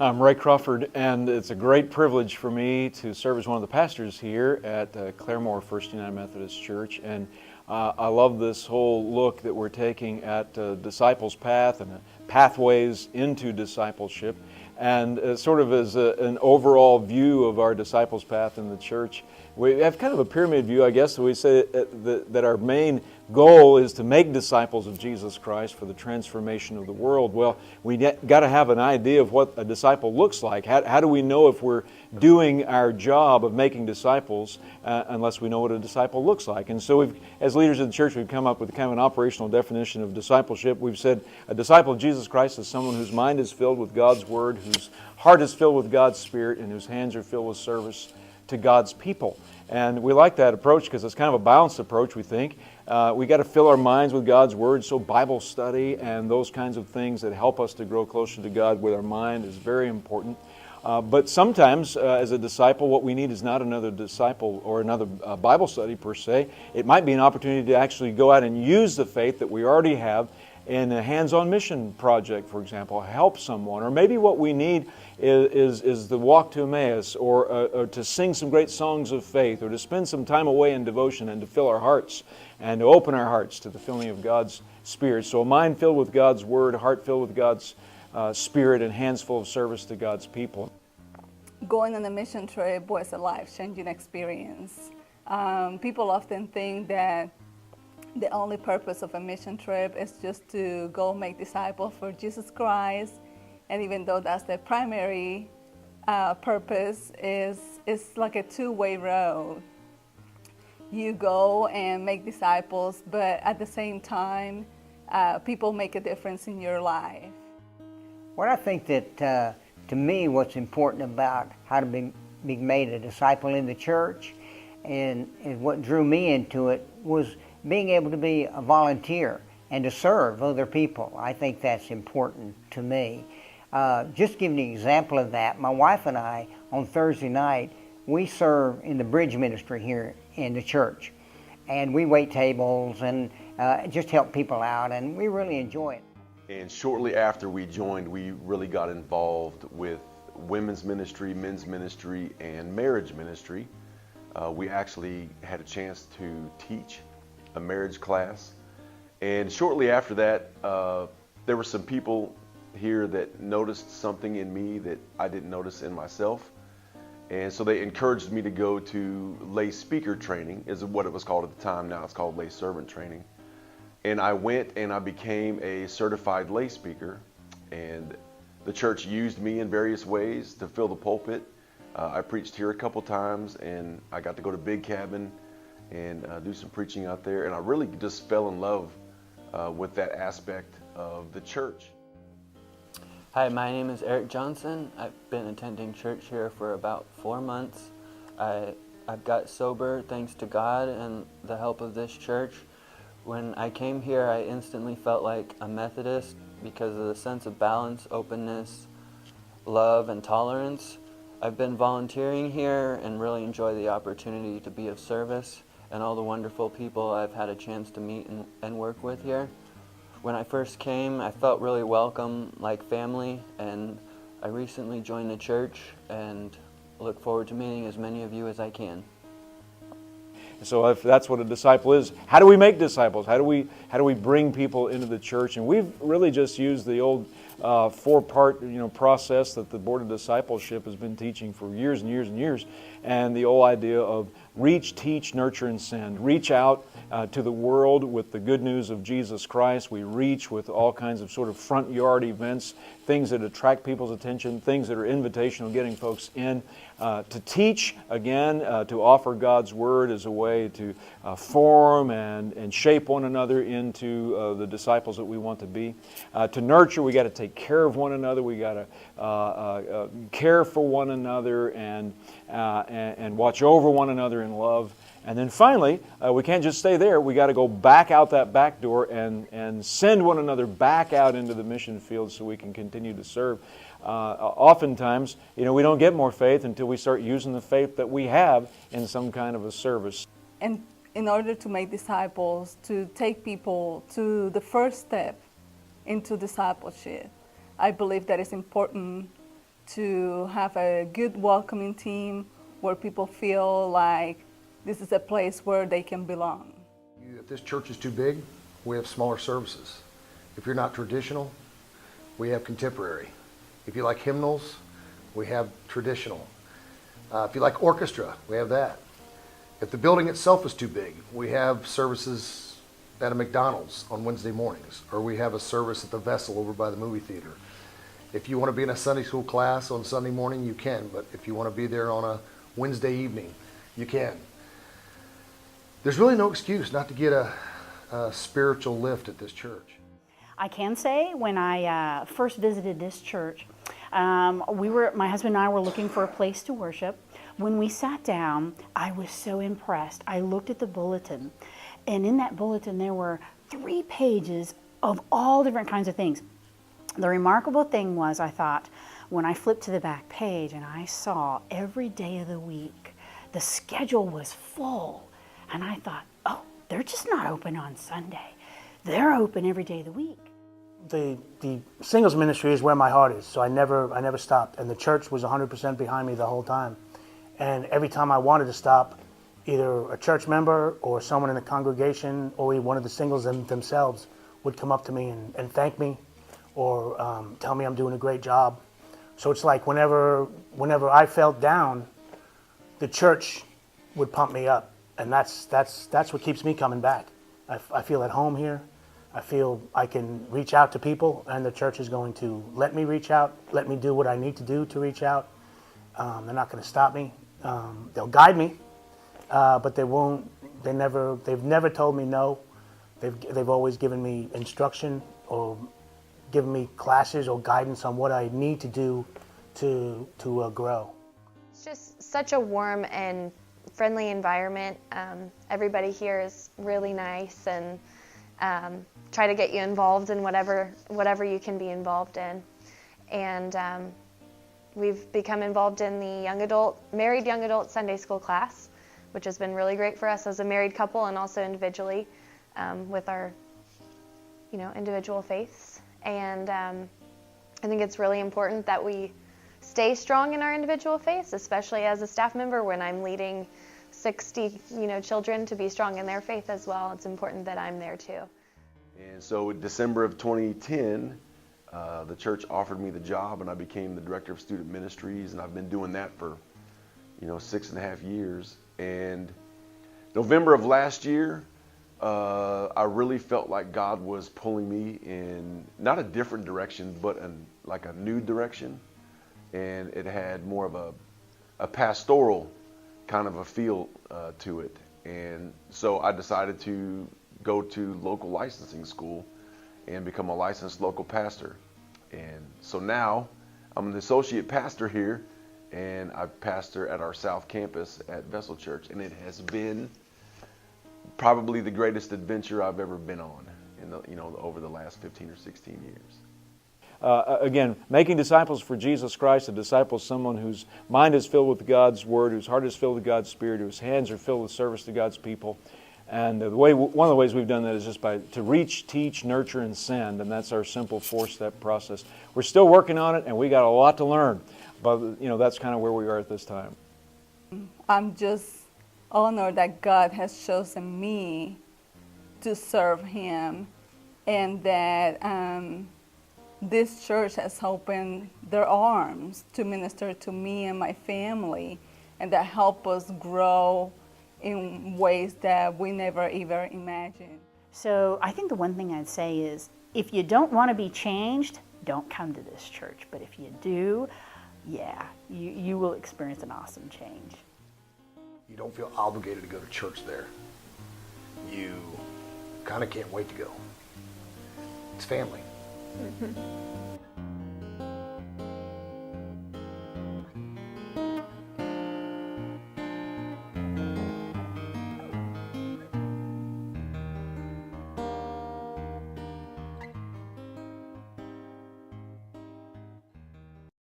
I'm Ray Crawford, and it's a great privilege for me to serve as one of the pastors here at Claremore First United Methodist Church. And I love this whole look that we're taking at disciples' path and pathways into discipleship. And sort of as an overall view of our disciples' path in the church, we have kind of a pyramid view, I guess. We say that our main goal is to make disciples of Jesus Christ for the transformation of the world. Well, we got to have an idea of what a disciple looks like. How do we know if we're doing our job of making disciples unless we know what a disciple looks like? And so as leaders of the church, we've come up with kind of an operational definition of discipleship. We've said a disciple of Jesus Christ is someone whose mind is filled with God's Word, whose heart is filled with God's Spirit, and whose hands are filled with service to God's people. And we like that approach because it's kind of a balanced approach, we think. We got to fill our minds with God's Word, so Bible study and those kinds of things that help us to grow closer to God with our mind is very important. But sometimes, as a disciple, what we need is not another disciple or another Bible study per se. It might be an opportunity to actually go out and use the faith that we already have in a hands-on mission project, for example, help someone. Or maybe what we need is the walk to Emmaus, or to sing some great songs of faith, or to spend some time away in devotion and to fill our hearts and to open our hearts to the filling of God's Spirit. So a mind filled with God's Word, a heart filled with God's Spirit, and hands full of service to God's people. Going on a mission trip was a life-changing experience. People often think that the only purpose of a mission trip is just to go make disciples for Jesus Christ. And even though that's the primary purpose, it's like a two-way road. You go and make disciples, but at the same time, people make a difference in your life. Well, I think that to me, what's important about how to be made a disciple in the church, and what drew me into it, was being able to be a volunteer and to serve other people. I think that's important to me. Just giving an example of that, my wife and I, on Thursday night, we serve in the bridge ministry here in the church. And we wait tables and just help people out, and we really enjoy it. And shortly after we joined, we really got involved with women's ministry, men's ministry, and marriage ministry. We actually had a chance to teach a marriage class. And shortly after that, there were some people here that noticed something in me that I didn't notice in myself. And so they encouraged me to go to lay speaker training, is what it was called at the time. Now it's called lay servant training. And I went and I became a certified lay speaker. And the church used me in various ways to fill the pulpit. I preached here a couple times, and I got to go to Big Cabin and do some preaching out there. And I really just fell in love with that aspect of the church. Hi, my name is Eric Johnson. I've been attending church here for about 4 months. I've got sober thanks to God and the help of this church. When I came here, I instantly felt like a Methodist because of the sense of balance, openness, love, and tolerance. I've been volunteering here and really enjoy the opportunity to be of service and all the wonderful people I've had a chance to meet and work with here. When I first came, I felt really welcome, like family, and I recently joined the church and look forward to meeting as many of you as I can. So if that's what a disciple is, how do we make disciples? How do we bring people into the church? And we've really just used the old four-part process that the Board of Discipleship has been teaching for years and years and years, and the old idea of reach, teach, nurture, and send. Reach out to the world with the good news of Jesus Christ. We reach with all kinds of sort of front yard events, things that attract people's attention, things that are invitational, getting folks in. To teach, again, to offer God's Word as a way to form and shape one another into the disciples that we want to be. To nurture, we got to take care of one another. We got to care for one another and watch over one another in love. And then finally, we can't just stay there. We got to go back out that back door and send one another back out into the mission field so we can continue to serve. Oftentimes, we don't get more faith until we start using the faith that we have in some kind of a service. And in order to make disciples, to take people to the first step into discipleship, I believe that it's important to have a good welcoming team where people feel like this is a place where they can belong. If this church is too big, we have smaller services. If you're not traditional, we have contemporary. If you like hymnals, we have traditional. If you like orchestra, we have that. If the building itself is too big, we have services at a McDonald's on Wednesday mornings, or we have a service at the Vessel over by the movie theater. If you want to be in a Sunday school class on Sunday morning, you can, but if you want to be there on a Wednesday evening, you can. There's really no excuse not to get a spiritual lift at this church. I can say when I first visited this church, my husband and I were looking for a place to worship. When we sat down, I was so impressed. I looked at the bulletin, and in that bulletin there were 3 pages of all different kinds of things. The remarkable thing was, I thought, when I flipped to the back page and I saw every day of the week, the schedule was full. And I thought, oh, they're just not open on Sunday. They're open every day of the week. The singles ministry is where my heart is, so I never stopped. And the church was 100% behind me the whole time. And every time I wanted to stop, either a church member or someone in the congregation or one of the singles themselves would come up to me and thank me or tell me I'm doing a great job. So it's like whenever I felt down, the church would pump me up. And that's what keeps me coming back. I feel at home here. I feel I can reach out to people, and the church is going to let me reach out, let me do what I need to do to reach out. They're not going to stop me. They'll guide me, but they won't. They've never told me no. They've always given me instruction or given me classes or guidance on what I need to do to grow. It's just such a warm and friendly environment. Everybody here is really nice and try to get you involved in whatever you can be involved in. And we've become involved in the married young adult Sunday school class, which has been really great for us as a married couple and also individually with our individual faiths. And I think it's really important that we stay strong in our individual faiths, especially as a staff member when I'm leading 60 children to be strong in their faith as well. It's important that I'm there too. And so in December of 2010, the church offered me the job and I became the director of student ministries, and I've been doing that for 6.5 years. And November of last year, I really felt like God was pulling me in not a different direction, but like a new direction. And it had more of a pastoral kind of a feel to it. And so I decided to go to local licensing school and become a licensed local pastor. And so now I'm an associate pastor here, and I pastor at our South Campus at Vessel Church. And it has been probably the greatest adventure I've ever been on over the last 15 or 16 years. Again, making disciples for Jesus Christ. A disciple is someone whose mind is filled with God's Word, whose heart is filled with God's Spirit, whose hands are filled with service to God's people. And one of the ways we've done that is just to reach, teach, nurture, and send. And that's our simple 4-step process. We're still working on it, and we got a lot to learn. But that's kind of where we are at this time. I'm just honored that God has chosen me to serve Him, and that this church has opened their arms to minister to me and my family, and that help us grow in ways that we never even imagined. So I think the one thing I'd say is, if you don't want to be changed, don't come to this church. But if you do, yeah, you will experience an awesome change. You don't feel obligated to go to church there. You kind of can't wait to go. It's family. Mm-hmm.